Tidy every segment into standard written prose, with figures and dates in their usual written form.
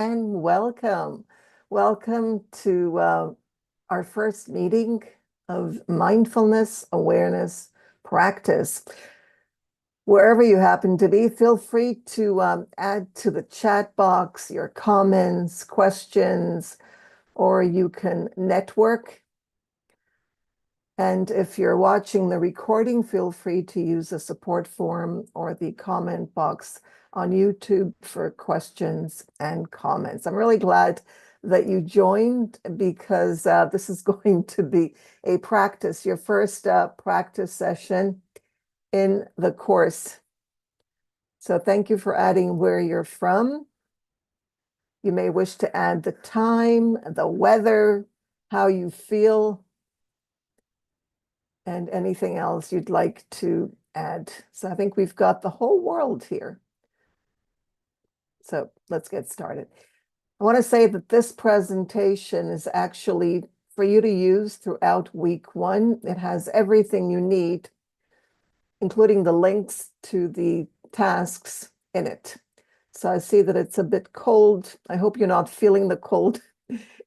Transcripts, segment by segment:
and welcome. Welcome to our first meeting of mindfulness awareness practice. Wherever you happen to be, feel free to add to the chat box your comments, questions, or you can network. And if you're watching the recording, feel free to use the support form or the comment box on YouTube for questions and comments. I'm really glad that you joined because this is going to be a practice, your first practice session in the course. So thank you for adding where you're from. You may wish to add the time, the weather, how you feel, and anything else you'd like to add. So I think we've got the whole world here. So let's get started. I want to say that this presentation is actually for you to use throughout week one. It has everything you need, including the links to the tasks in it. So I see that it's a bit cold. I hope you're not feeling the cold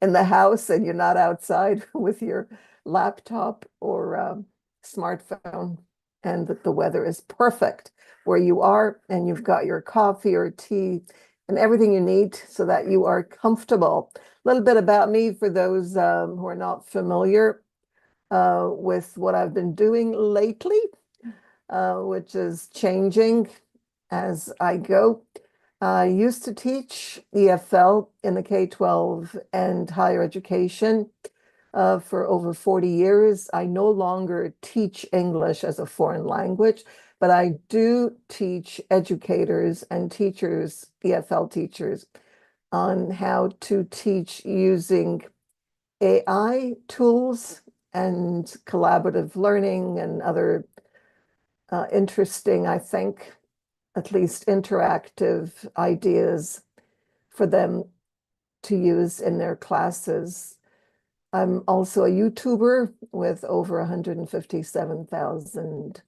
in the house and you're not outside with your laptop or smartphone, and that the weather is perfect where you are and you've got your coffee or tea and everything you need so that you are comfortable. A little bit about me for those who are not familiar with what I've been doing lately, which is changing as I go. I used to teach EFL in the K-12 and higher education for over 40 years. I no longer teach English as a foreign language, but I do teach educators and teachers, EFL teachers, on how to teach using AI tools and collaborative learning and other interesting, I think, at least interactive ideas for them to use in their classes. I'm also a YouTuber with over 157,000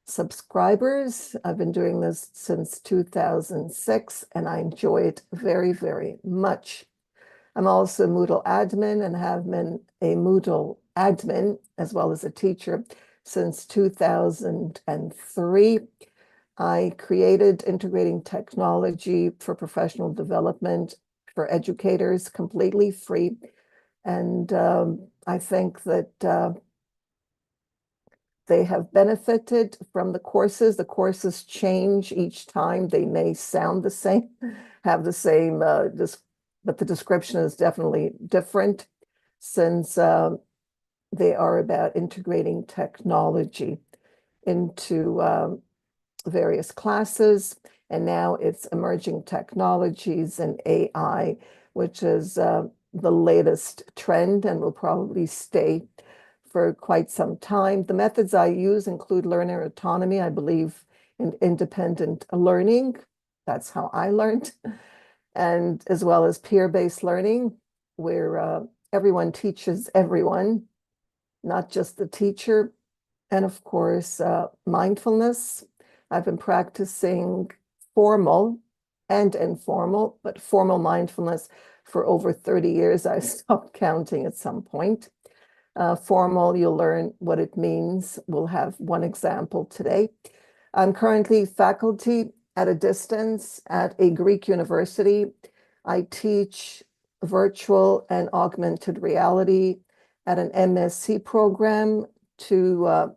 subscribers. I've been doing this since 2006, and I enjoy it very, very much. I'm also a Moodle admin and have been a Moodle admin as well as a teacher since 2003. I created integrating technology for professional development for educators completely free. And I think that they have benefited from the courses. The courses change each time. They may sound the same, have the same, but the description is definitely different since they are about integrating technology into various classes. And now it's emerging technologies and AI, which is the latest trend and will probably stay for quite some time. The methods I use include learner autonomy. I believe in independent learning. That's how I learned. And as well as peer-based learning, where everyone teaches everyone, not just the teacher. And of course, mindfulness. I've been practicing formal and informal, but formal mindfulness for over 30 years. I stopped counting at some point. Formal, you'll learn what it means. We'll have one example today. I'm currently faculty at a distance at a Greek university. I teach virtual and augmented reality at an MSc program to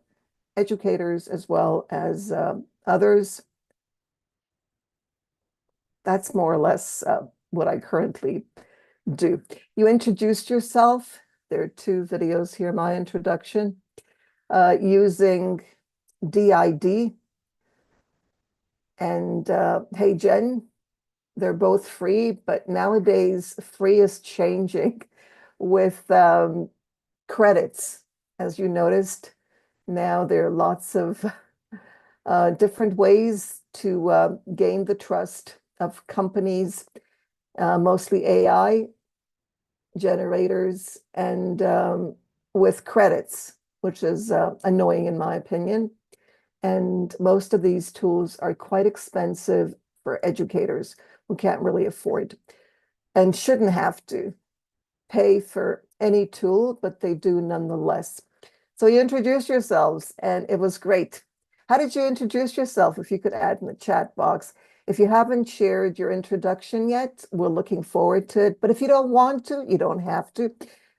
educators as well as others. That's more or less what I currently do. You introduced yourself. There are two videos here, my introduction, using DID and Hey Jen. They're both free, but nowadays free is changing with credits. As you noticed, now there are lots of different ways to gain the trust of companies, mostly AI generators, and with credits, which is annoying in my opinion. And most of these tools are quite expensive for educators who can't really afford and shouldn't have to pay for any tool, but they do nonetheless. So you introduced yourselves, and it was great. How did you introduce yourself? If you could add in the chat box. If you haven't shared your introduction yet, we're looking forward to it. But if you don't want to, you don't have to.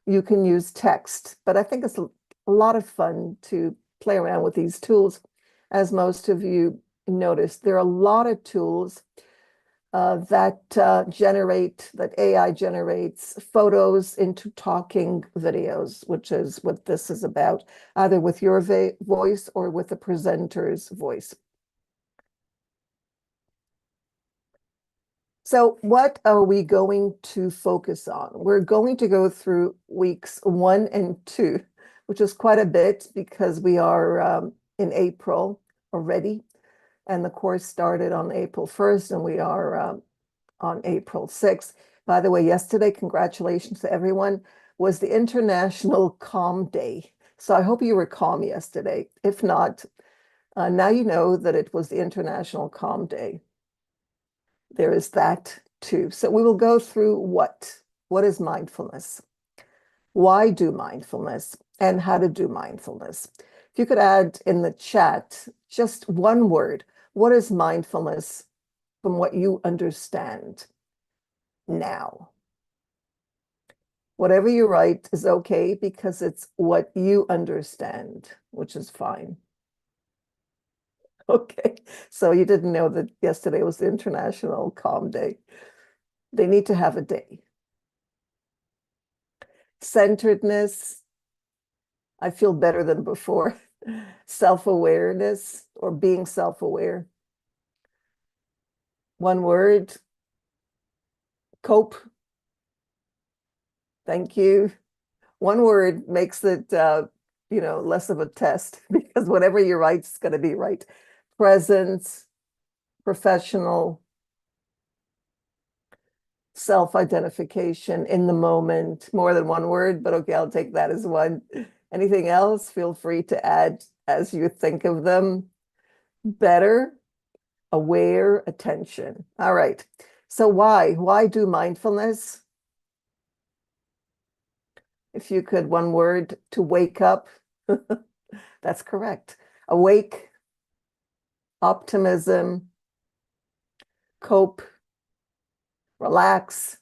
You can use text. But I think it's a lot of fun to play around with these tools. As most of you noticed, there are a lot of tools that AI generates photos into talking videos, which is what this is about, either with your voice or with the presenter's voice. So what are we going to focus on? We're going to go through weeks 1 and 2, which is quite a bit because we are in April already, and the course started on April 1st, and we are on April 6th. By the way, yesterday, congratulations to everyone, was the International Calm Day. So I hope you were calm yesterday. If not, now you know that it was the International Calm Day. There is that too. So we will go through what is mindfulness? Why do mindfulness? And how to do mindfulness? If you could add in the chat just one word, what is mindfulness from what you understand now? Whatever you write is okay because it's what you understand, which is fine. Okay, so you didn't know that yesterday was the International Calm Day. They need to have a day. Centeredness, I feel better than before. Self-awareness or being self-aware. One word, cope. Thank you. One word makes it, less of a test because whatever you write is going to be right. Presence, professional, self-identification in the moment, more than one word, but okay, I'll take that as one. Anything else? Feel free to add as you think of them. Better, aware, attention. All right. So why? Why do mindfulness? If you could, one word, to wake up. That's correct. Awake, optimism, cope, relax.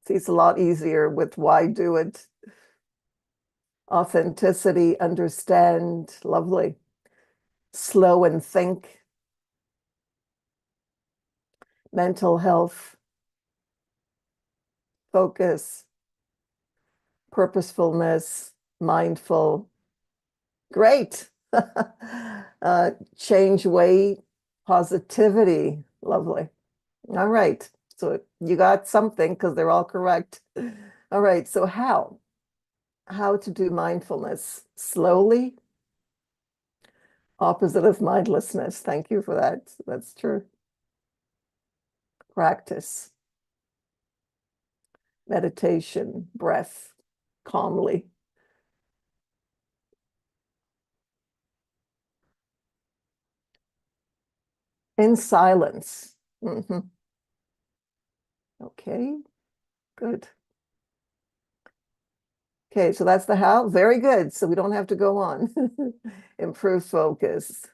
See, it's a lot easier with why do it. Authenticity, understand, lovely. Slow and think. Mental health, focus, purposefulness, mindful. Great. Change weight, positivity, lovely. All right. So you got something because they're all correct. All right. So how? How to do mindfulness slowly? Opposite of mindlessness. Thank you for that. That's true. Practice. Meditation, breath, calmly. In silence. Mhm. Okay, good. Okay, so that's the how. Very good. So we don't have to go on. Improve focus.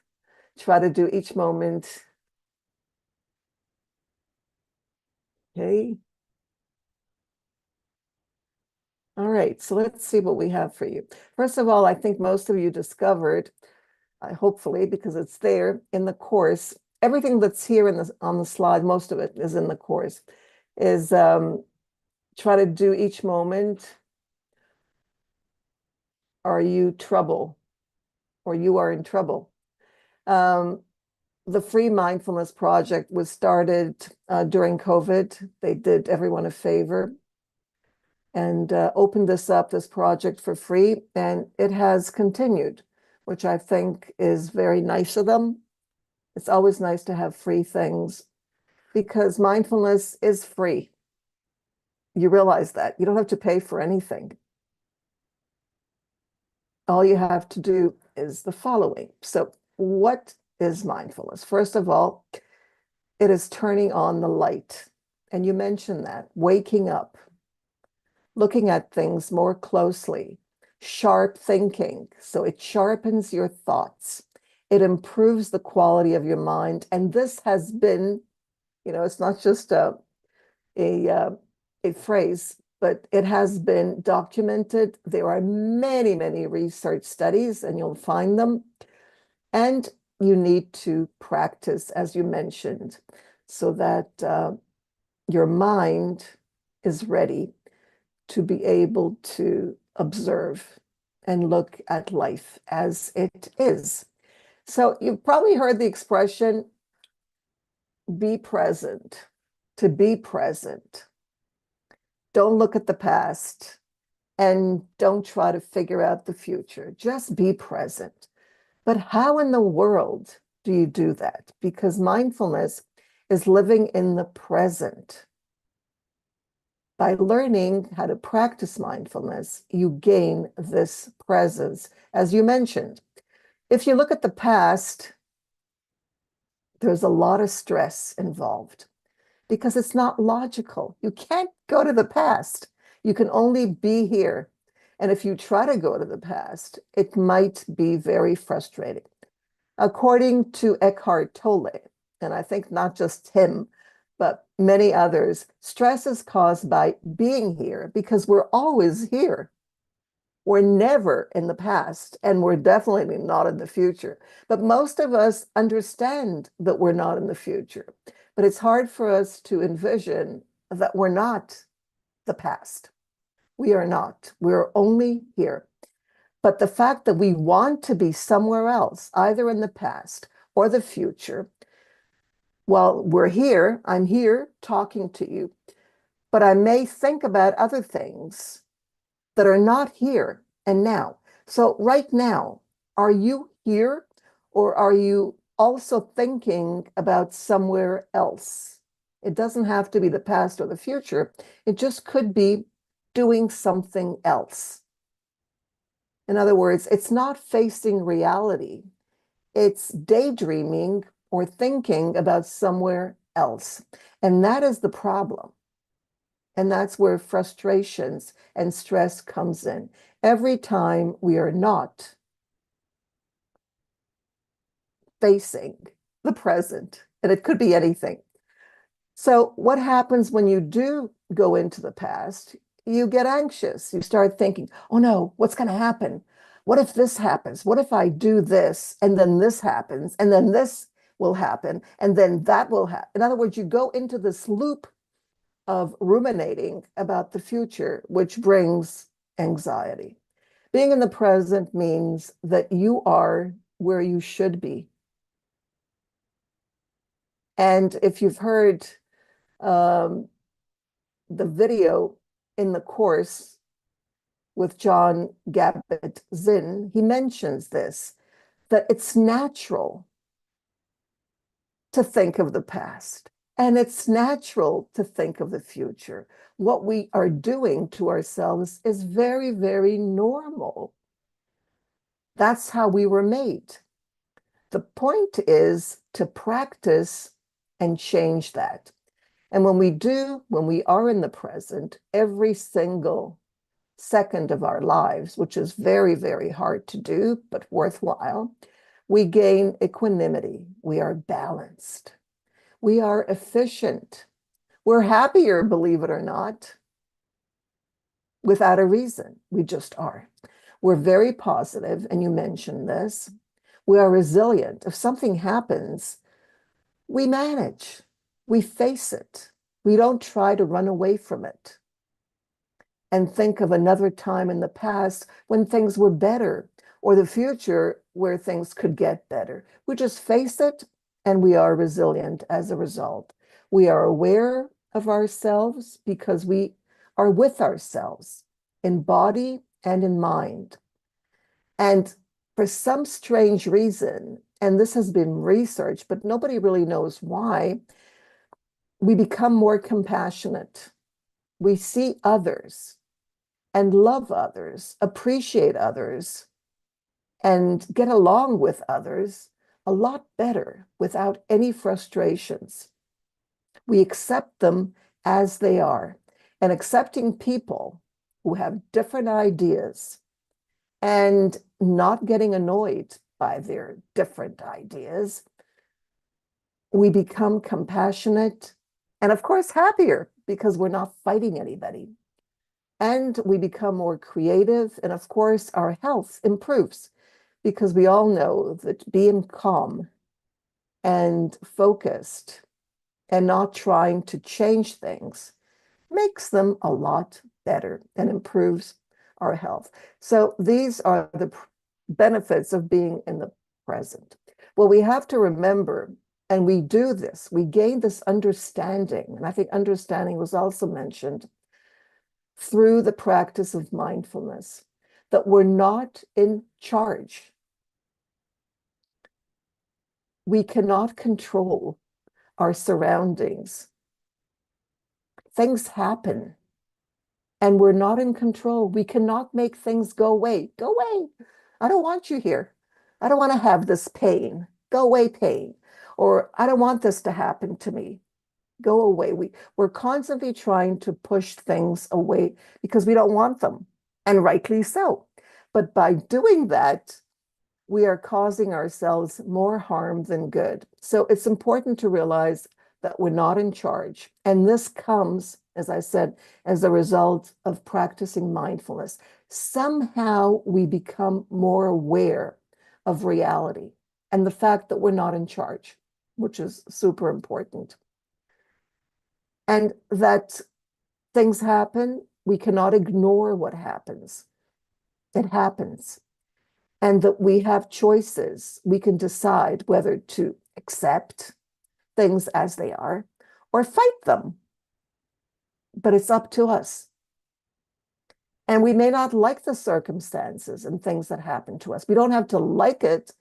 Try to do each moment. Okay. All right, so let's see what we have for you. First of all, I think most of you discovered, hopefully, because it's there in the course, everything that's here on the slide, most of it is in the course, is try to do each moment. Are you trouble? Or you are in trouble? The Free Mindfulness Project was started during COVID. They did everyone a favor and opened this project for free, and it has continued, which I think is very nice of them. It's always nice to have free things because mindfulness is free. You realize that. You don't have to pay for anything. All you have to do is the following. So what is mindfulness? First of all, It is turning on the light. And you mentioned that, waking up, looking at things more closely, sharp thinking. So it sharpens your thoughts. It improves the quality of your mind. And this has been, it's not just a, uh, a phrase, but it has been documented. There are many, many research studies, and you'll find them. And you need to practice, as you mentioned, so that your mind is ready to be able to observe and look at life as it is. So you've probably heard the expression, be present, to be present. Don't look at the past and don't try to figure out the future. Just be present. But how in the world do you do that? Because mindfulness is living in the present. By learning how to practice mindfulness, you gain this presence, as you mentioned. If you look at the past, there's a lot of stress involved because it's not logical. You can't go to the past. You can only be here. And if you try to go to the past, it might be very frustrating. According to Eckhart Tolle, and I think not just him, but many others, stress is caused by being here because we're always here. We're never in the past, and we're definitely not in the future. But most of us understand that we're not in the future. But it's hard for us to envision that we're not the past. We are not. We're only here. But the fact that we want to be somewhere else, either in the past or the future, well, we're here, I'm here talking to you, but I may think about other things that are not here and now. So right now, are you here or are you also thinking about somewhere else? It doesn't have to be the past or the future. It just could be doing something else. In other words, it's not facing reality. It's daydreaming or thinking about somewhere else. And that is the problem. And that's where frustrations and stress comes in. Every time we are not facing the present, and it could be anything. So what happens when you do go into the past? You get anxious. You start thinking, oh no, what's going to happen? What if this happens? What if I do this and then this happens and then this will happen and then that will happen? In other words, you go into this loop of ruminating about the future, which brings anxiety. Being in the present means that you are where you should be. And if you've heard um, the video in the course with John Kabat-Zinn, he mentions this, that it's natural to think of the past and it's natural to think of the future. What we are doing to ourselves is very, very normal. That's how we were made. The point is to practice and change that. And when we do, when we are in the present, every single second of our lives, which is very, very hard to do, but worthwhile, we gain equanimity. We are balanced. We are efficient. We're happier, believe it or not, without a reason. We just are. We're very positive, and you mentioned this. We are resilient. If something happens, we manage. We face it. We don't try to run away from it and think of another time in the past when things were better or the future where things could get better. We just face it and we are resilient as a result. We are aware of ourselves because we are with ourselves in body and in mind. And for some strange reason, and this has been researched, but nobody really knows why, we become more compassionate. We see others and love others, appreciate others, and get along with others a lot better without any frustrations. We accept them as they are. And accepting people who have different ideas and not getting annoyed by their different ideas, we become compassionate and, of course, happier because we're not fighting anybody. And we become more creative. And, of course, our health improves because we all know that being calm and focused and not trying to change things makes them a lot better and improves our health. So these are the benefits of being in the present. Well, we have to remember, and we do this, we gain this understanding, and I think understanding was also mentioned through the practice of mindfulness, that we're not in charge. We cannot control our surroundings. Things happen and we're not in control. We cannot make things go away. Go away. I don't want you here. I don't want to have this pain. Go away, pain. Or I don't want this to happen to me. Go away. We're constantly trying to push things away because we don't want them, and rightly so. But by doing that, we are causing ourselves more harm than good. So it's important to realize that we're not in charge. And this comes, as I said, as a result of practicing mindfulness. Somehow we become more aware of reality and the fact that we're not in charge, which is super important. And that things happen, we cannot ignore what happens. It happens. And that we have choices. We can decide whether to accept things as they are or fight them. But it's up to us. And we may not like the circumstances and things that happen to us. We don't have to like it,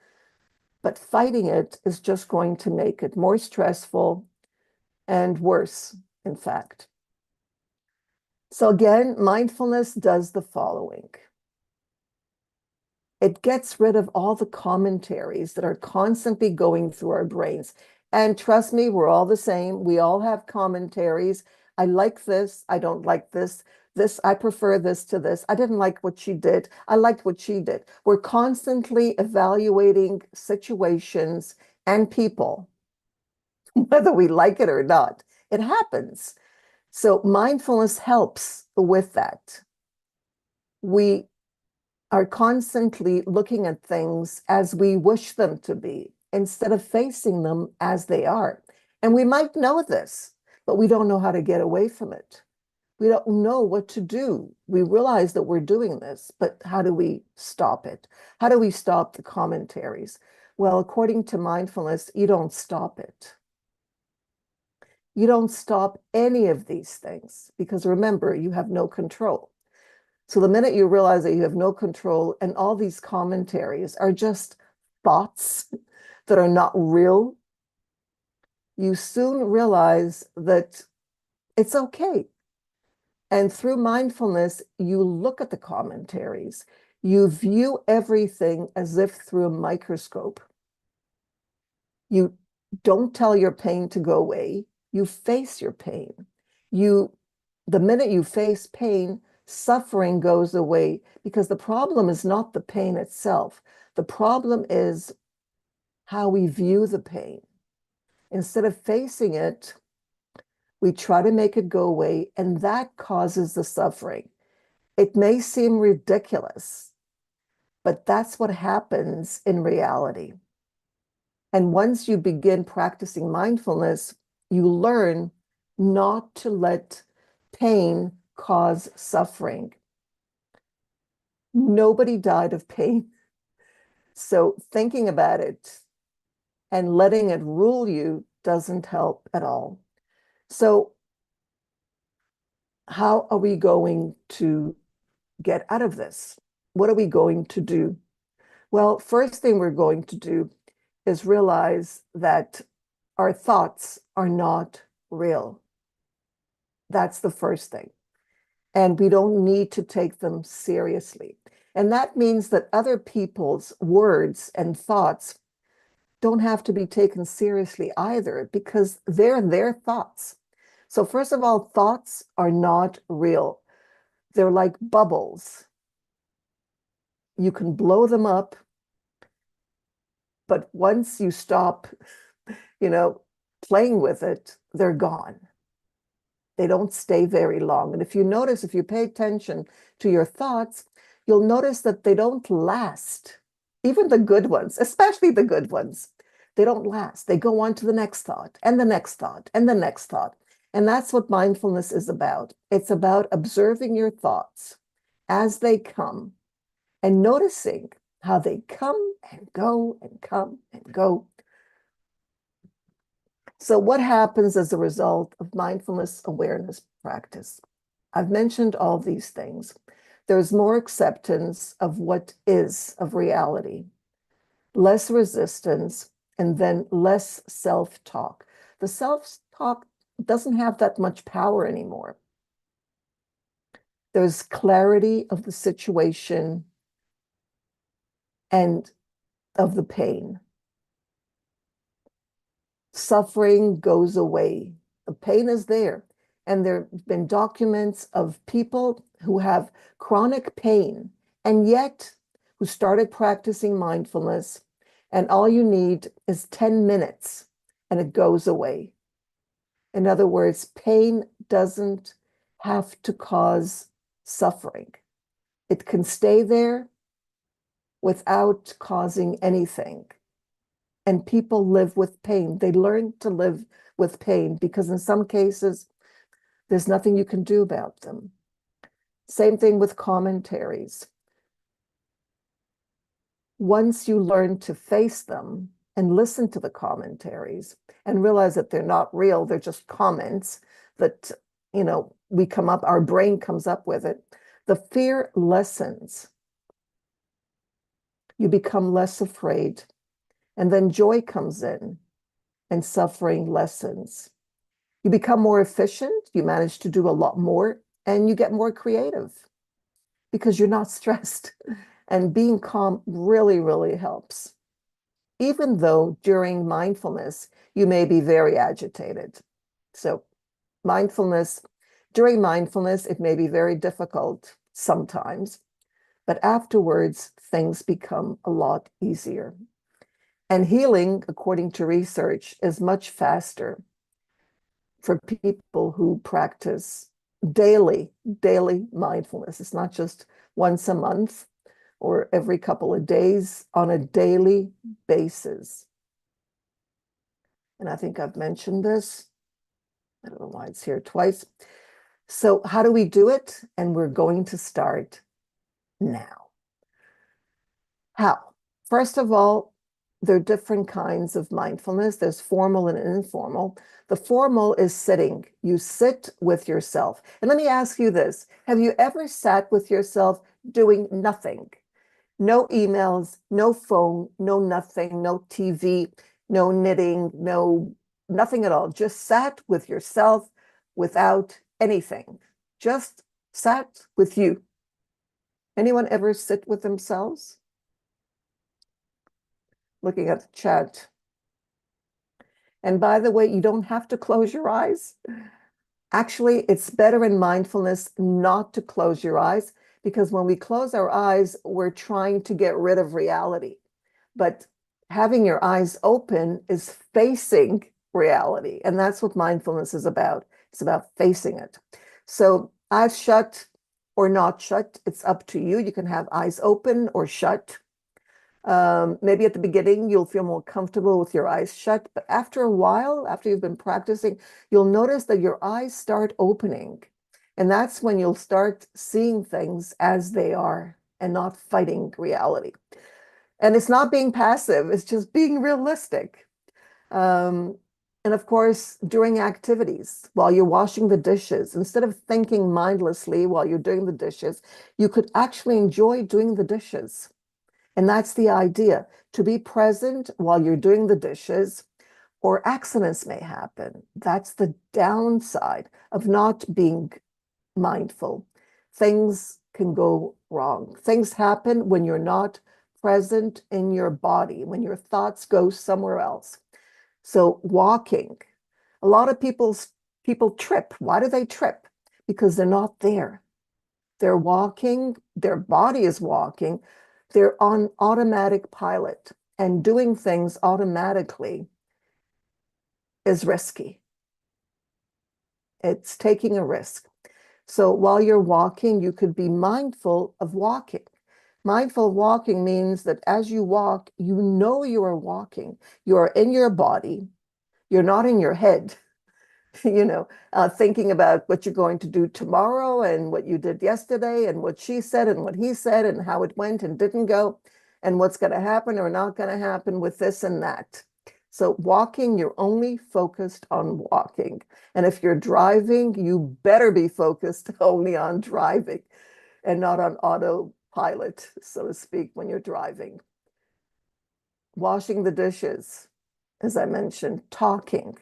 but fighting it is just going to make it more stressful and worse, in fact. So again, mindfulness does the following. It gets rid of all the commentaries that are constantly going through our brains. And trust me, we're all the same. We all have commentaries. I like this. I don't like this. This, I prefer this to this. I didn't like what she did. I liked what she did. We're constantly evaluating situations and people, whether we like it or not. It happens. So mindfulness helps with that. We are constantly looking at things as we wish them to be instead of facing them as they are. And we might know this, but we don't know how to get away from it. We don't know what to do. We realize that we're doing this, but how do we stop it? How do we stop the commentaries? Well, according to mindfulness, you don't stop it. You don't stop any of these things because remember, you have no control. So the minute you realize that you have no control and all these commentaries are just thoughts that are not real, you soon realize that it's okay. And through mindfulness, you look at the commentaries, you view everything as if through a microscope. You don't tell your pain to go away, you face your pain. The minute you face pain, suffering goes away because the problem is not the pain itself. The problem is how we view the pain. Instead of facing it, we try to make it go away, and that causes the suffering. It may seem ridiculous, but that's what happens in reality. And once you begin practicing mindfulness, you learn not to let pain cause suffering. Nobody died of pain. So thinking about it and letting it rule you doesn't help at all. So how are we going to get out of this? What are we going to do? Well, first thing we're going to do is realize that our thoughts are not real. That's the first thing. And we don't need to take them seriously. And that means that other people's words and thoughts don't have to be taken seriously either because they're their thoughts. So first of all, thoughts are not real. They're like bubbles. You can blow them up, but once you stop, you know, playing with it, they're gone. They don't stay very long. And if you notice, if you pay attention to your thoughts, you'll notice that they don't last. Even the good ones, especially the good ones, they don't last. They go on to the next thought and the next thought and the next thought. And that's what mindfulness is about. It's about observing your thoughts as they come and noticing how they come and go and come and go. So what happens as a result of mindfulness awareness practice? I've mentioned all these things. There's more acceptance of what is, of reality, less resistance, and then less self-talk. The self-talk doesn't have that much power anymore. There's clarity of the situation and of the pain. Suffering goes away. The pain is there. And there have been documents of people who have chronic pain and yet who started practicing mindfulness. And all you need is 10 minutes and it goes away. In other words, pain doesn't have to cause suffering. It can stay there without causing anything. And people live with pain. They learn to live with pain because in some cases, there's nothing you can do about them. Same thing with commentaries. Once you learn to face them and listen to the commentaries and realize that they're not real, they're just comments that, we come up, our brain comes up with it, the fear lessens. You become less afraid. And then joy comes in and suffering lessens. You become more efficient, you manage to do a lot more, and you get more creative because you're not stressed. And being calm really, really helps. Even though during mindfulness, you may be very agitated. So during mindfulness, it may be very difficult sometimes, but afterwards, things become a lot easier. And healing, according to research, is much faster for people who practice daily mindfulness. It's not just once a month or every couple of days, on a daily basis. And I think I've mentioned this. I don't know why it's here twice. So how do we do it? And we're going to start now. How? First of all, there are different kinds of mindfulness. There's formal and informal. The formal is sitting. You sit with yourself. And let me ask you this. Have you ever sat with yourself doing nothing? No emails, no phone, no nothing, no TV, no knitting, nothing at all. Just sat with yourself without anything. Just sat with you. Anyone ever sit with themselves? Looking at the chat. And by the way, you don't have to close your eyes. Actually, it's better in mindfulness not to close your eyes because when we close our eyes, we're trying to get rid of reality. But having your eyes open is facing reality. And that's what mindfulness is about. It's about facing it. So eyes shut or not shut, it's up to you. You can have eyes open or shut. Maybe at the beginning, you'll feel more comfortable with your eyes shut, but after a while, after you've been practicing, you'll notice that your eyes start opening. And that's when you'll start seeing things as they are and not fighting reality. And it's not being passive, it's just being realistic. And of course, during activities, while you're washing the dishes, instead of thinking mindlessly while you're doing the dishes, you could actually enjoy doing the dishes. And that's the idea, to be present while you're doing the dishes, or accidents may happen. That's the downside of not being mindful. Things can go wrong. Things happen when you're not present in your body when your thoughts go somewhere else. So walking, a lot of people trip. Why do they trip? Because they're not there. They're walking, their body is walking, they're on automatic pilot, and doing things automatically is risky. It's taking a risk. So while you're walking, you could be mindful of walking. Mindful walking means that as you walk, you know you are walking. You are in your body. You're not in your head. Thinking about what you're going to do tomorrow and what you did yesterday and what she said and what he said and how it went and didn't go and what's going to happen or not going to happen with this and that. So walking, you're only focused on walking. And if you're driving, you better be focused only on driving and not on autopilot, so to speak, when you're driving. Washing the dishes, as I mentioned, talking.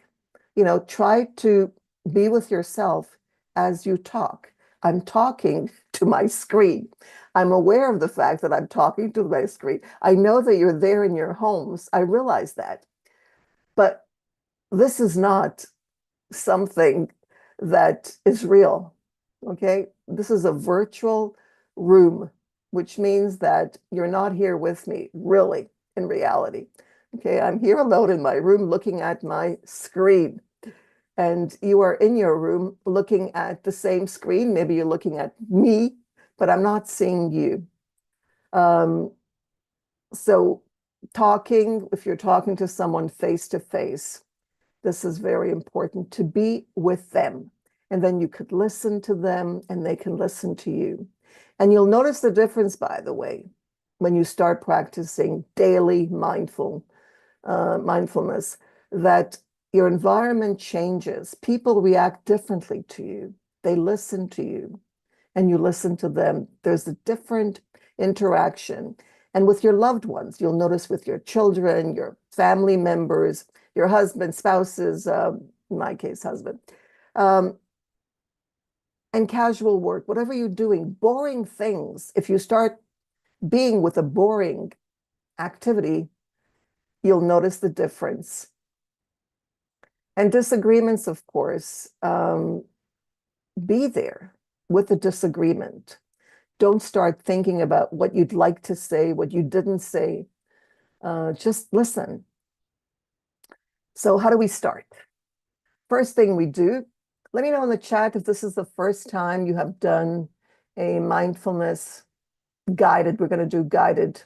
Try to be with yourself as you talk. I'm talking to my screen. I'm aware of the fact that I'm talking to my screen. I know that you're there in your homes. I realize that. But this is not something that is real. Okay? This is a virtual room, which means that you're not here with me, really, in reality. Okay? I'm here alone in my room looking at my screen. And you are in your room looking at the same screen. Maybe you're looking at me, but I'm not seeing you. So talking, if you're talking to someone face to face, this is very important to be with them. And then you could listen to them and they can listen to you. And you'll notice the difference, by the way, when you start practicing daily mindfulness, that your environment changes. People react differently to you. They listen to you and you listen to them. There's a different interaction. And with your loved ones, you'll notice with your children, your family members, your husband, spouses, in my case, husband, um, and casual work, whatever you're doing, boring things, if you start being with a boring activity, you'll notice the difference. And disagreements, of course, be there with the disagreement. Don't start thinking about what you'd like to say, what you didn't say. Just listen. So how do we start? First thing we do, let me know in the chat if this is the first time you have done a mindfulness guided. We're going to do guided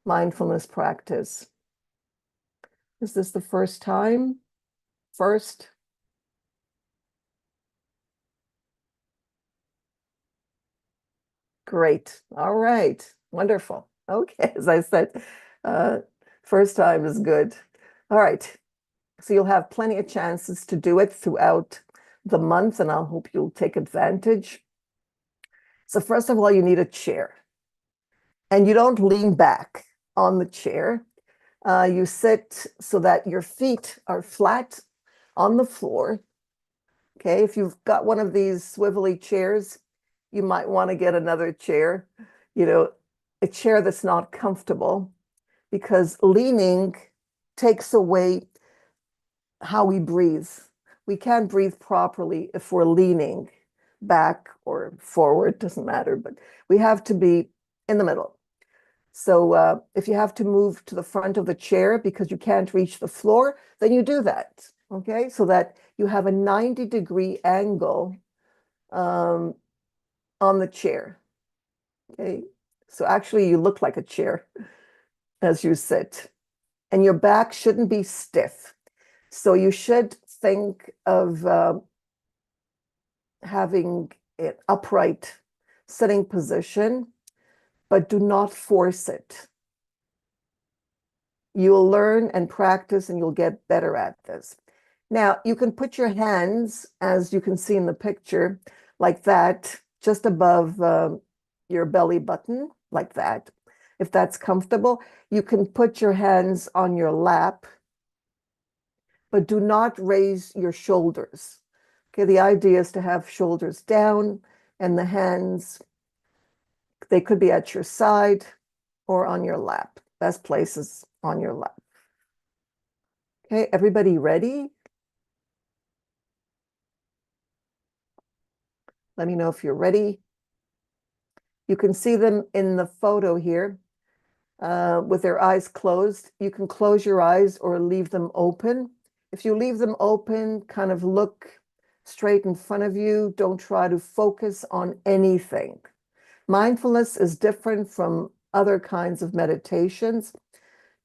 mindfulness practice. Is this the first time? First? Great. All right. Wonderful. Okay. As I said, uh, first time is good. All right. So you'll have plenty of chances to do it throughout the month, and I'll hope you'll take advantage. So first of all, you need a chair. And you don't lean back on the chair. You sit so that your feet are flat on the floor. Okay, if you've got one of these swivelly chairs, you might want to get another chair, a chair that's not comfortable, because leaning takes away how we breathe. We can't breathe properly if we're leaning back or forward, doesn't matter, but we have to be in the middle. So if you have to move to the front of the chair because you can't reach the floor, then you do that, okay? So that you have a 90-degree angle on the chair, okay? So actually you look like a chair as you sit. And your back shouldn't be stiff. So you should think of having an upright sitting position, but do not force it. You will learn and practice and you'll get better at this. Now, you can put your hands, as you can see in the picture, like that, just above your belly button, like that. If that's comfortable, you can put your hands on your lap, but do not raise your shoulders. Okay, the idea is to have shoulders down and the hands, they could be at your side. or on your lap. Best place is on your lap. Okay, everybody ready? Let me know if you're ready. You can see them in the photo here with their eyes closed. You can close your eyes or leave them open. If you leave them open, kind of look straight in front of you. Don't try to focus on anything. Mindfulness is different from other kinds of meditations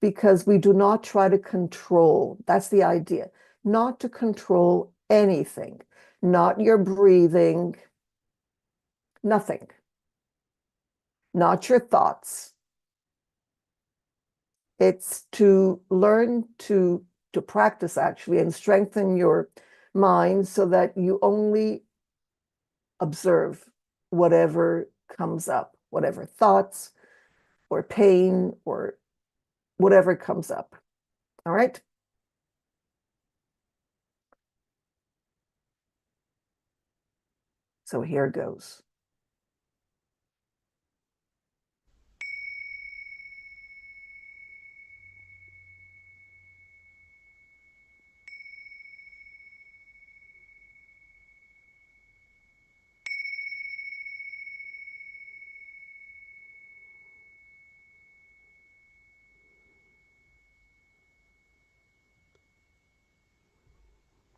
because we do not try to control. That's the idea. Not to control anything, not your breathing, nothing, not your thoughts. It's to learn to practice actually and strengthen your mind so that you only observe whatever comes up, whatever thoughts or pain or whatever comes up. All right? So here goes.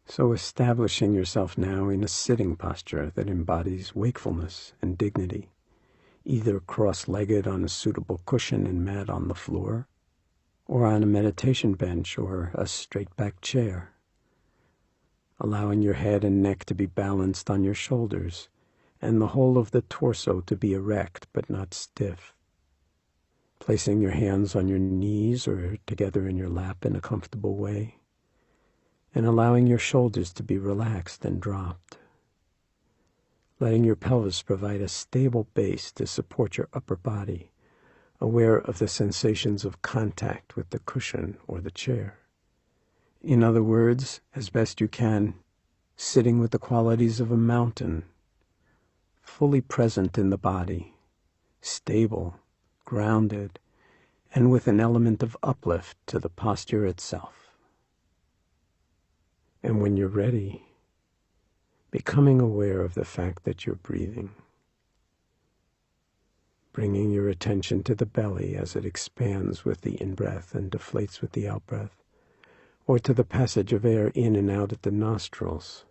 So establishing yourself now in a sitting posture that embodies wakefulness and dignity, either cross-legged on a suitable cushion and mat on the floor, or on a meditation bench or a straight-back chair, allowing your head and neck to be balanced on your shoulders, and the whole of the torso to be erect but not stiff. Placing your hands on your knees or together in your lap in a comfortable way, and allowing your shoulders to be relaxed and dropped. Letting your pelvis provide a stable base to support your upper body, aware of the sensations of contact with the cushion or the chair. In other words, as best you can, sitting with the qualities of a mountain, fully present in the body, stable, grounded, and with an element of uplift to the posture itself. And when you're ready, becoming aware of the fact that you're breathing, bringing your attention to the belly as it expands with the in-breath and deflates with the out-breath, or to the passage of air in and out at the nostrils,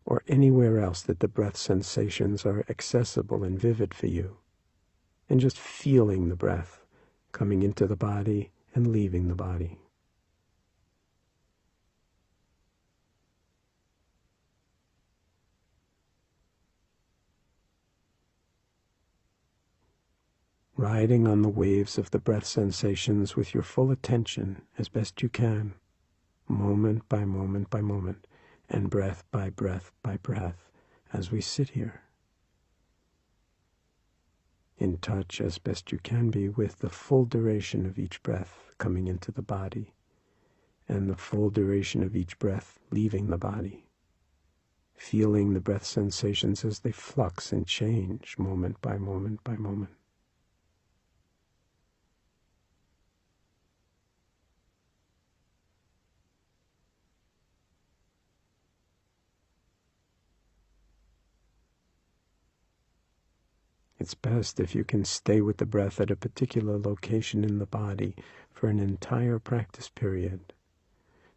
or anywhere else that the breath sensations are accessible and vivid for you, and just feeling the breath coming into the body and leaving the body. Riding on the waves of the breath sensations with your full attention as best you can, moment by moment by moment, and breath by breath by breath, as we sit here. In touch as best you can be with the full duration of each breath coming into the body, and the full duration of each breath leaving the body. Feeling the breath sensations as they flux and change moment by moment by moment. It's best if you can stay with the breath at a particular location in the body for an entire practice period.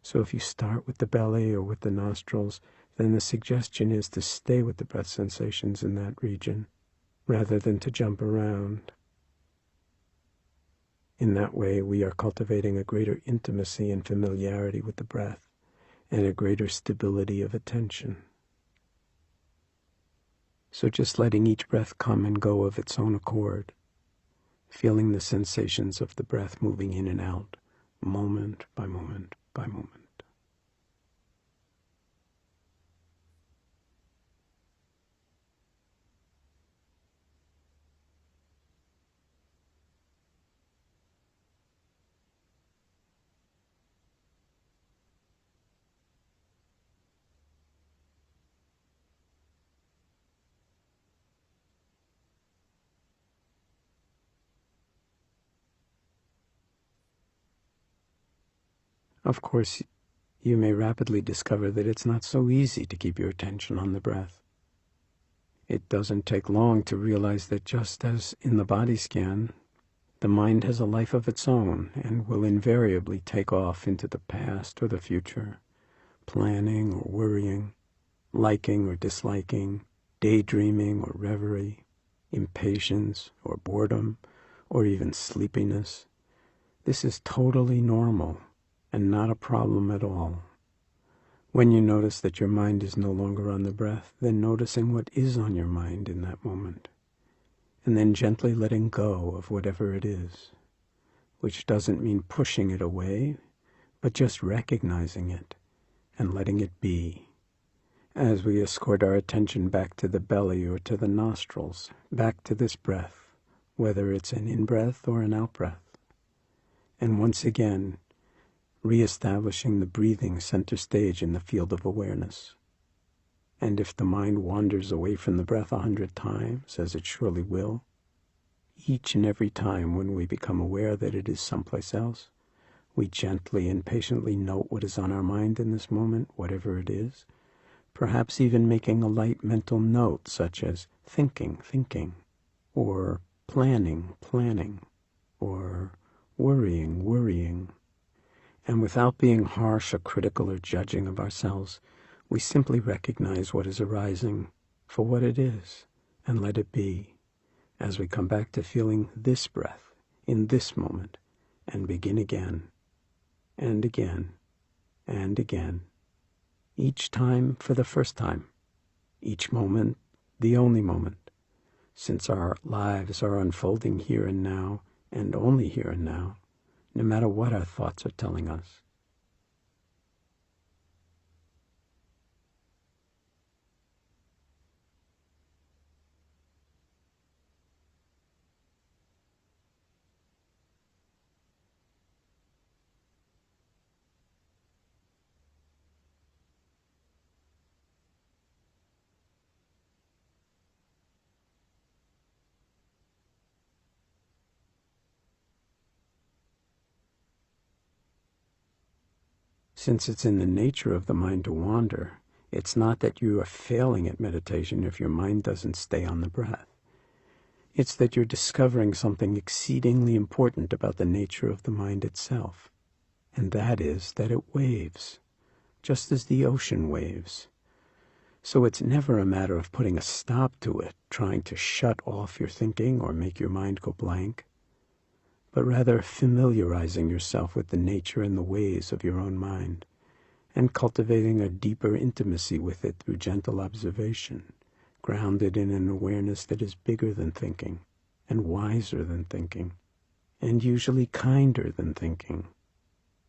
So if you start with the belly or with the nostrils, then the suggestion is to stay with the breath sensations in that region, rather than to jump around. In that way, we are cultivating a greater intimacy and familiarity with the breath, and a greater stability of attention. So just letting each breath come and go of its own accord, feeling the sensations of the breath moving in and out, moment by moment by moment. Of course, you may rapidly discover that it's not so easy to keep your attention on the breath. It doesn't take long to realize that just as in the body scan, the mind has a life of its own and will invariably take off into the past or the future, planning or worrying, liking or disliking, daydreaming or reverie, impatience or boredom, or even sleepiness. This is totally normal and not a problem at all. When you notice that your mind is no longer on the breath, then noticing what is on your mind in that moment, and then gently letting go of whatever it is, which doesn't mean pushing it away, but just recognizing it and letting it be, as we escort our attention back to the belly or to the nostrils, back to this breath, whether it's an in-breath or an out-breath. And once again, reestablishing the breathing center stage in the field of awareness. And if the mind wanders away from the breath 100 times, as it surely will, each and every time when we become aware that it is someplace else, we gently and patiently note what is on our mind in this moment, whatever it is, perhaps even making a light mental note such as thinking, or planning, or worrying. And without being harsh or critical or judging of ourselves, we simply recognize what is arising for what it is and let it be, as we come back to feeling this breath in this moment and begin again and again and again, each time for the first time, each moment the only moment, since our lives are unfolding here and now and only here and now, no matter what our thoughts are telling us. Since it's in the nature of the mind to wander, it's not that you are failing at meditation if your mind doesn't stay on the breath. It's that you're discovering something exceedingly important about the nature of the mind itself, and that is that it waves, just as the ocean waves. So it's never a matter of putting a stop to it, trying to shut off your thinking or make your mind go blank, but rather familiarizing yourself with the nature and the ways of your own mind, and cultivating a deeper intimacy with it through gentle observation, grounded in an awareness that is bigger than thinking, and wiser than thinking, and usually kinder than thinking,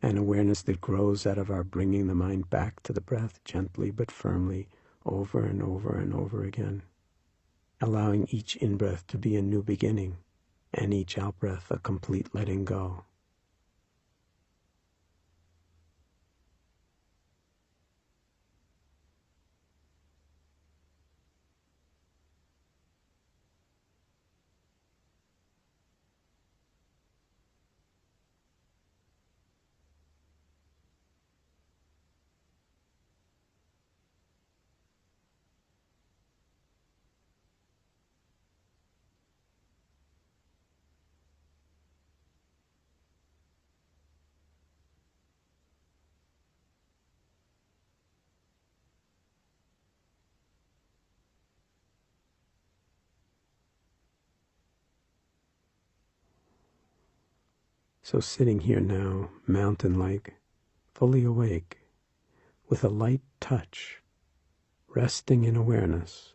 an awareness that grows out of our bringing the mind back to the breath gently but firmly over and over and over again, allowing each in-breath to be a new beginning, and each out-breath a complete letting go. So sitting here now, mountain-like, fully awake, with a light touch, resting in awareness,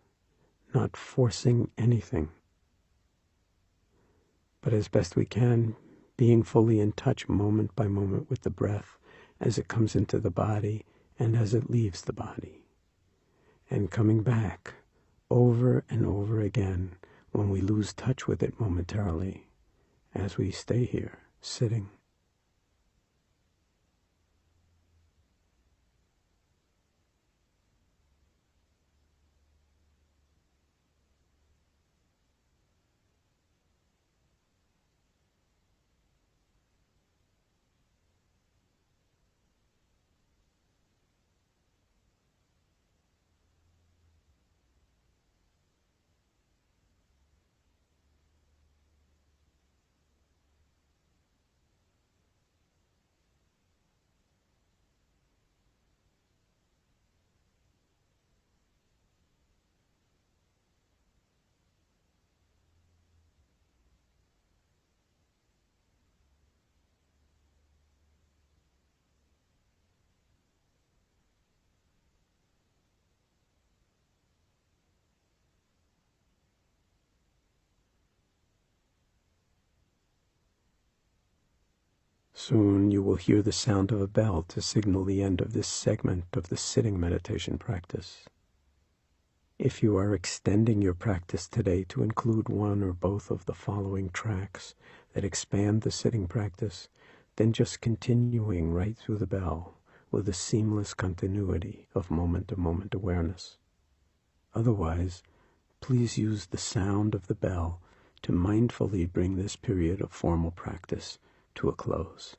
not forcing anything, but as best we can, being fully in touch moment by moment with the breath as it comes into the body and as it leaves the body, and coming back over and over again when we lose touch with it momentarily, as we stay here, sitting. Soon you will hear the sound of a bell to signal the end of this segment of the sitting meditation practice. If you are extending your practice today to include one or both of the following tracks that expand the sitting practice, then just continuing right through the bell with a seamless continuity of moment-to-moment awareness. Otherwise, please use the sound of the bell to mindfully bring this period of formal practice to a close.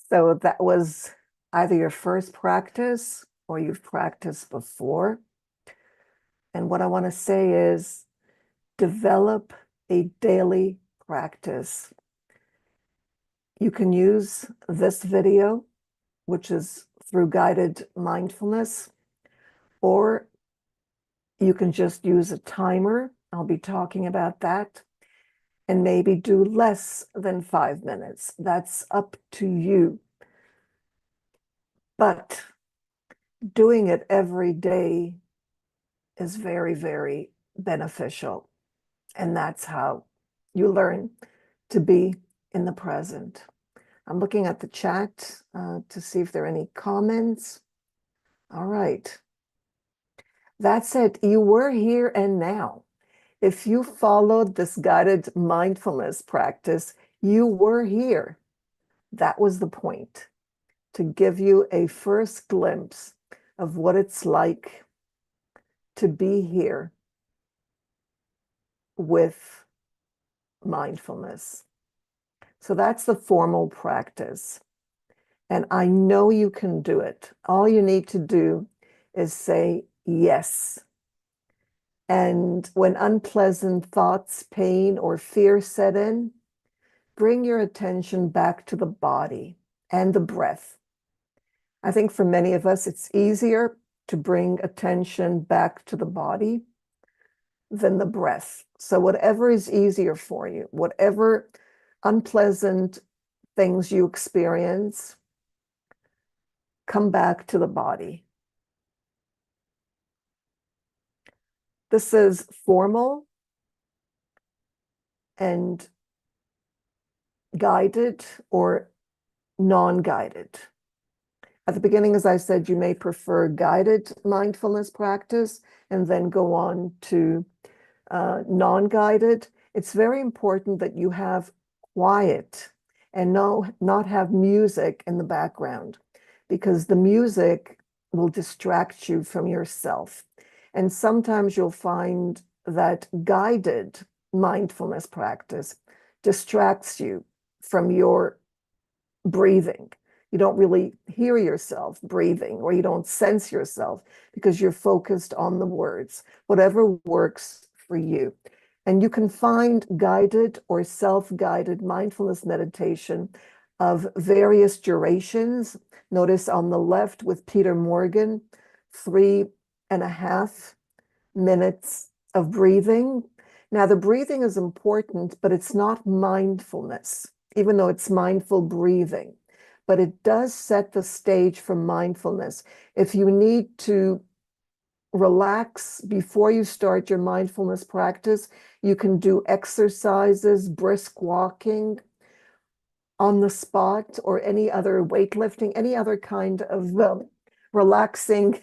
So that was either your first practice or you've practiced before. And what I want to say is develop a daily practice. You can use this video, which is through guided mindfulness, or you can just use a timer. I'll be talking about that. And maybe do less than 5 minutes. That's up to you. But doing it every day is very, very beneficial. And that's how you learn to be in the present. I'm looking at the chat to see if there are any comments. All right. That's it. You were here and now. If you followed this guided mindfulness practice, you were here. That was the point, to give you a first glimpse of what it's like to be here with mindfulness. So that's the formal practice. And I know you can do it. All you need to do is say yes. And when unpleasant thoughts, pain, or fear set in, bring your attention back to the body and the breath. I think for many of us, it's easier to bring attention back to the body than the breath. So whatever is easier for you, whatever unpleasant things you experience, come back to the body. This is formal and guided or non-guided. At the beginning, as I said, you may prefer guided mindfulness practice and then go on to non-guided. It's very important that you have quiet and not have music in the background, because the music will distract you from yourself. And sometimes you'll find that guided mindfulness practice distracts you from your breathing. You don't really hear yourself breathing, or you don't sense yourself because you're focused on the words, whatever works for you. And you can find guided or self-guided mindfulness meditation of various durations. Notice on the left with Peter Morgan, 3.5 minutes of breathing. Now, the breathing is important, but it's not mindfulness, even though it's mindful breathing. But it does set the stage for mindfulness. If you need to relax before you start your mindfulness practice, you can do exercises, brisk walking on the spot, or any other weightlifting, any other kind of relaxing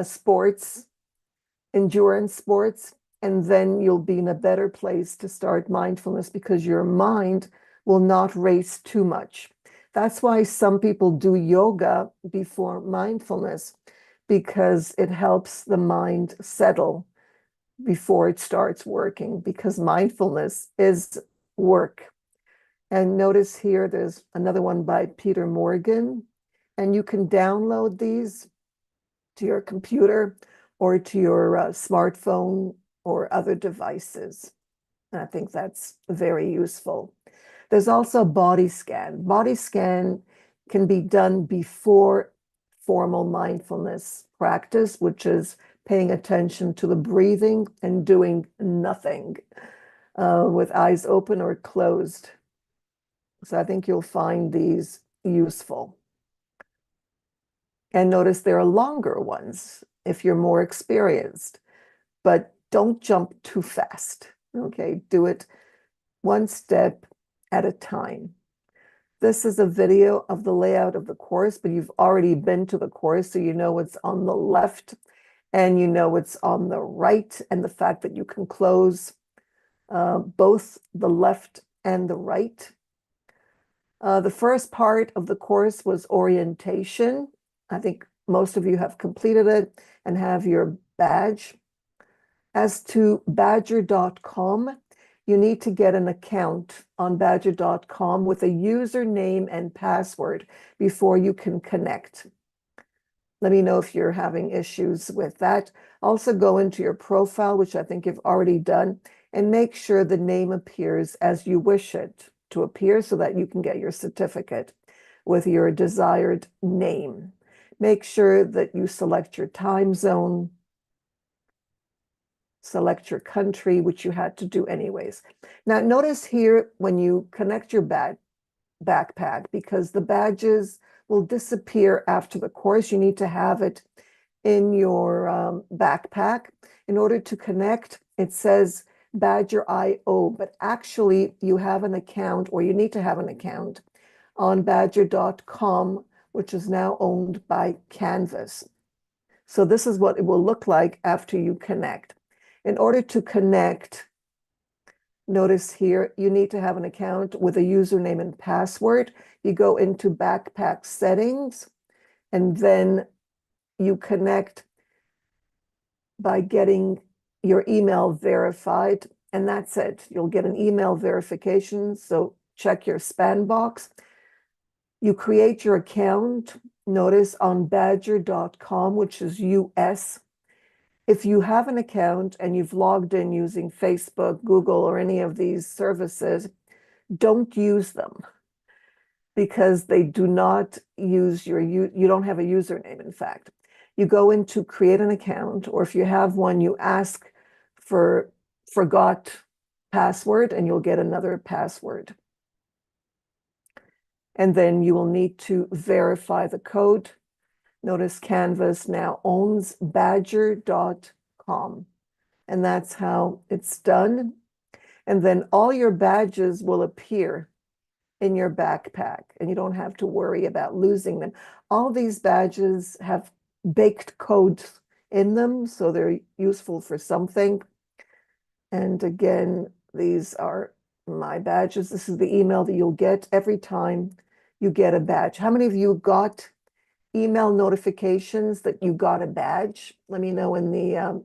sports, endurance sports, and then you'll be in a better place to start mindfulness because your mind will not race too much. That's why some people do yoga before mindfulness, because it helps the mind settle before it starts working, because mindfulness is work. And notice here, there's another one by Peter Morgan, and you can download these to your computer or to your smartphone or other devices. And I think that's very useful. There's also a body scan. Body scan can be done before formal mindfulness practice, which is paying attention to the breathing and doing nothing with eyes open or closed. So I think you'll find these useful. And notice there are longer ones if you're more experienced, but don't jump too fast. Okay, do it one step at a time. This is a video of the layout of the course, but you've already been to the course, so you know what's on the left and you know what's on the right, and the fact that you can close both the left and the right. The first part of the course was orientation. I think most of you have completed it and have your badge. As to badger.com, you need to get an account on badger.com with a username and password before you can connect. Let me know if you're having issues with that. Also go into your profile, which I think you've already done, and make sure the name appears as you wish it to appear so that you can get your certificate with your desired name. Make sure that you select your time zone, select your country, which you had to do anyways. Now, notice here when you connect your backpack, because the badges will disappear after the course, you need to have it in your backpack. In order to connect, it says Badger IO, but actually you have an account, or you need to have an account on badger.com, which is now owned by Canvas. So this is what it will look like after you connect. In order to connect, notice here, you need to have an account with a username and password. You go into backpack settings, and then you connect by getting your email verified, and that's it. You'll get an email verification, so check your spam box. You create your account, notice on badger.com, which is US. If you have an account and you've logged in using Facebook, Google, or any of these services, don't use them because they do not use you don't have a username, in fact. You go into create an account, or if you have one, you ask for forgot password and you'll get another password. And then you will need to verify the code. Notice Canvas now owns badger.com, and that's how it's done. And then all your badges will appear in your backpack, and you don't have to worry about losing them. All these badges have baked codes in them, so they're useful for something. And again, these are my badges. This is the email that you'll get every time you get a badge. How many of you got email notifications that you got a badge? Let me know in the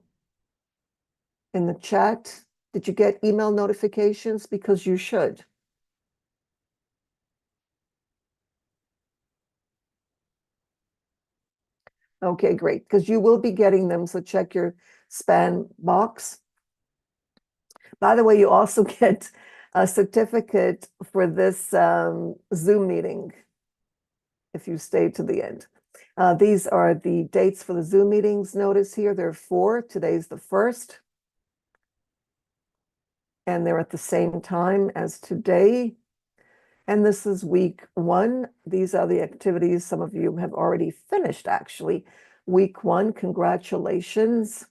chat. Did you get email notifications? Because you should. Okay, great, because you will be getting them, so check your spam box. By the way, you also get a certificate for this Zoom meeting if you stay to the end. These are the dates for the Zoom meetings. Notice here there are 4. Today's the 1st. And they're at the same time as today. And this is week 1. These are the activities some of you have already finished, actually. Week 1, congratulations.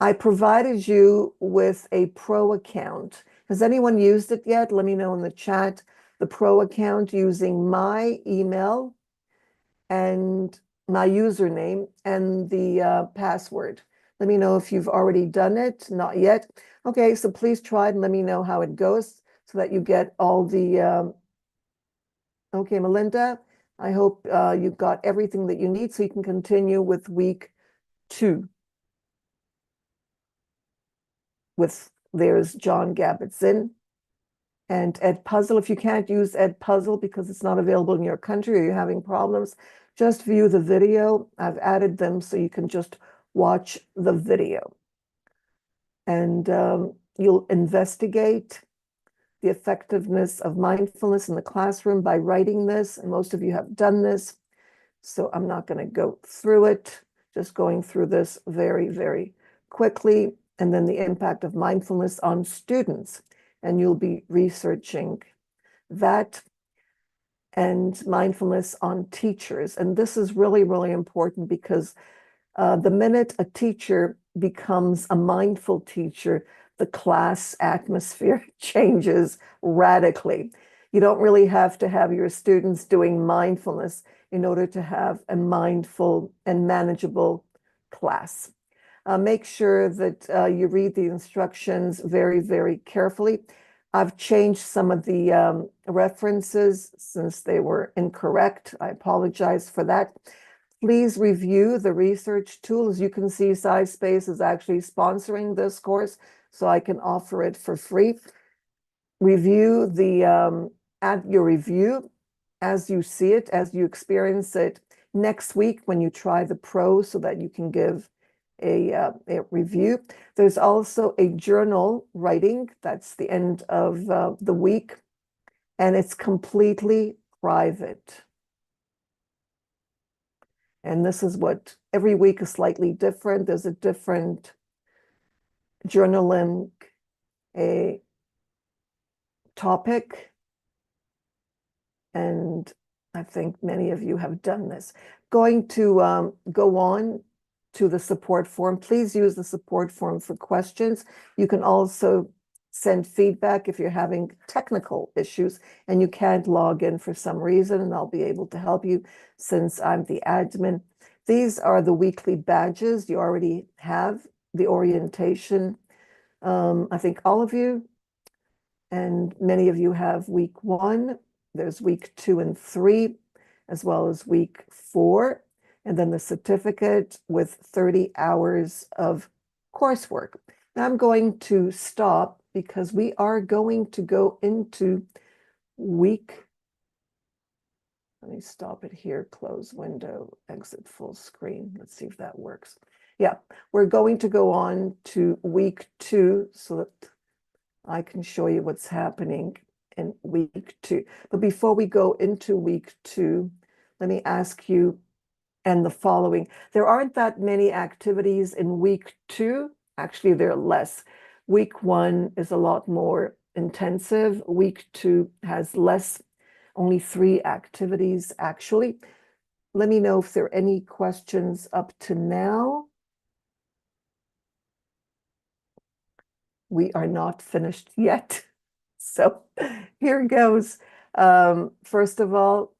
I provided you with a pro account. Has anyone used it yet? Let me know in the chat. The pro account using my email and my username and the password. Let me know if you've already done it. Not yet. Okay, so please try it and let me know how it goes so that you get all the... Okay, Melinda, I hope you got everything that you need so you can continue with week 2. There's John Gabbett-Zinn and Ed Puzzle. If you can't use Ed Puzzle because it's not available in your country or you're having problems, just view the video. I've added them so you can just watch the video. And you'll investigate the effectiveness of mindfulness in the classroom by writing this, and most of you have done this. so I'm not going to go through it, just going through this very, very quickly. And then the impact of mindfulness on students. And you'll be researching that, and mindfulness on teachers. And this is really, really important because the minute a teacher becomes a mindful teacher, the class atmosphere changes radically. You don't really have to have your students doing mindfulness in order to have a mindful and manageable class. Make sure that you read the instructions very, very carefully. I've changed some of the references since they were incorrect. I apologize for that. Please review the research tools. You can see SciSpace is actually sponsoring this course, so I can offer it for free. Review add your review as you see it, as you experience it next week when you try the pro, so that you can give a review. There's also a journal writing. That's the end of the week, and it's completely private. And this is what every week is slightly different. There's a different journal link, a topic, and I think many of you have done this. Going to go on to the support form. Please use the support form for questions. You can also send feedback if you're having technical issues and you can't log in for some reason, and I'll be able to help you since I'm the admin. These are the weekly badges. You already have the orientation. I think all of you, and many of you have week 1. There's week 2 and 3, as well as week 4, and then the certificate with 30 hours of coursework. Now I'm going to stop because we are going to go into week. Let me stop it here, close window, exit full screen. Let's see if that works. Yeah, we're going to go on to week 2 so that I can show you what's happening in week 2. But before we go into week 2, let me ask you and the following. There aren't that many activities in week 2. Actually, there are less. Week 1 is a lot more intensive. Week 2 has less, only 3 activities, actually. Let me know if there are any questions up to now. We are not finished yet. So here goes. First of all,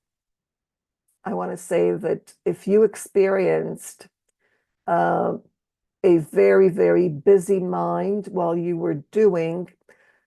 I want to say that if you experienced a very, very busy mind while you were doing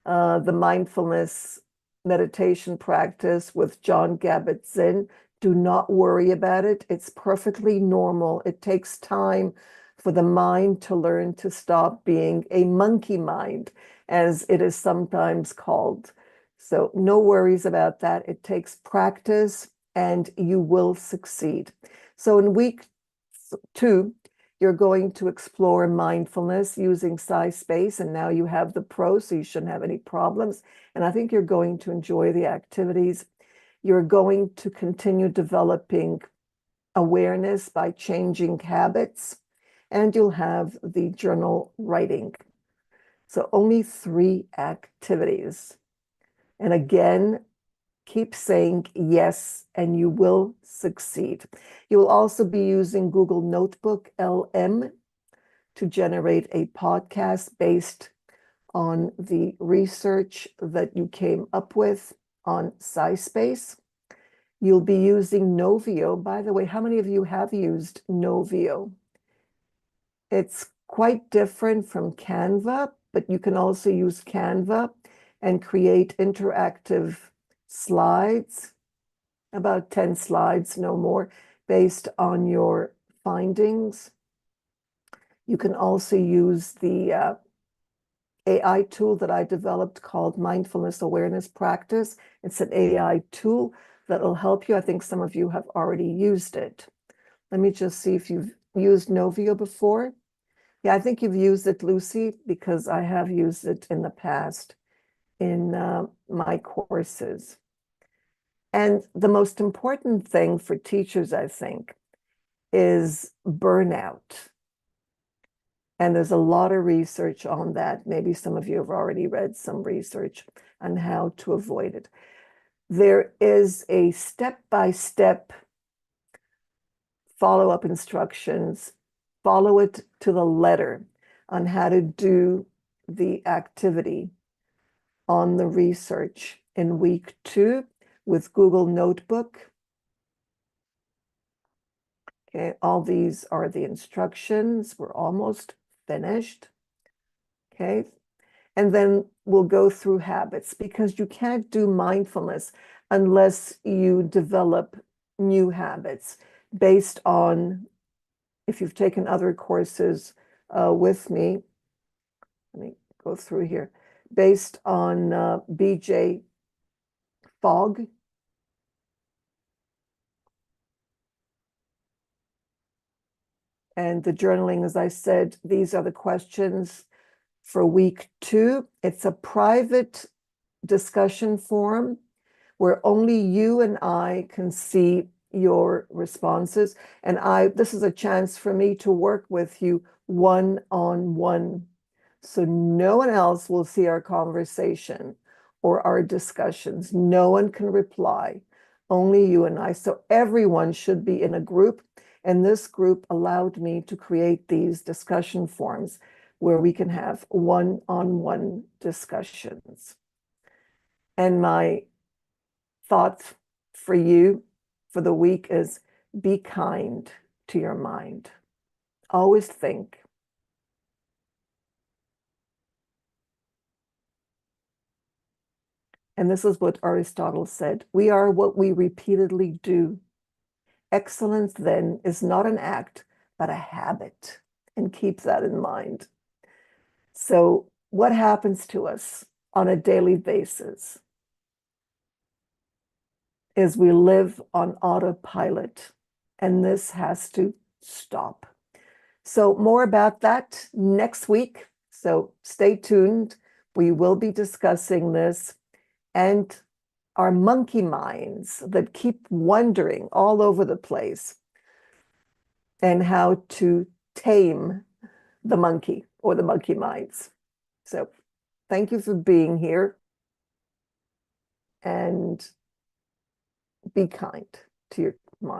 the mindfulness meditation practice with John Kabat-Zinn, do not worry about it. It's perfectly normal. It takes time for the mind to learn to stop being a monkey mind, as it is sometimes called. So no worries about that. It takes practice and you will succeed. So in week 2, you're going to explore mindfulness using SciSpace, and now you have the pro, so you shouldn't have any problems. And I think you're going to enjoy the activities. You're going to continue developing awareness by changing habits, and you'll have the journal writing. So only 3 activities. And again, keep saying yes, and you will succeed. You will also be using Google Notebook LM to generate a podcast based on the research that you came up with on SciSpace. You'll be using Novio. By the way, how many of you have used Novio? It's quite different from Canva, but you can also use Canva and create interactive slides, about 10 slides, no more, based on your findings. You can also use the AI tool that I developed called Mindfulness Awareness Practice. It's an AI tool that will help you. I think some of you have already used it. Let me just see if you've used Novio before. Yeah, I think you've used it, Lucy, because I have used it in the past in my courses. And the most important thing for teachers, I think, is burnout. And there's a lot of research on that. Maybe some of you have already read some research on how to avoid it. There is a step-by-step follow-up instructions, follow it to the letter on how to do the activity on the research in week 2 with Google Notebook. Okay, all these are the instructions. We're almost finished. Okay, and then we'll go through habits, because you can't do mindfulness unless you develop new habits based on, if you've taken other courses with me, let me go through here, based on BJ Fogg. And the journaling, as I said, these are the questions for week 2. It's a private discussion forum where only you and I can see your responses. And this is a chance for me to work with you one-on-one. So no one else will see our conversation or our discussions. No one can reply, only you and I. So everyone should be in a group. And this group allowed me to create these discussion forums where we can have one-on-one discussions. And my thought for you for the week is be kind to your mind. Always think. And this is what Aristotle said: we are what we repeatedly do. Excellence, then, is not an act, but a habit. And keep that in mind. So what happens to us on a daily basis is we live on autopilot, and this has to stop. So more about that next week. So stay tuned. We will be discussing this and our monkey minds that keep wandering all over the place, and how to tame the monkey or the monkey minds. So thank you for being here, and be kind to your mind.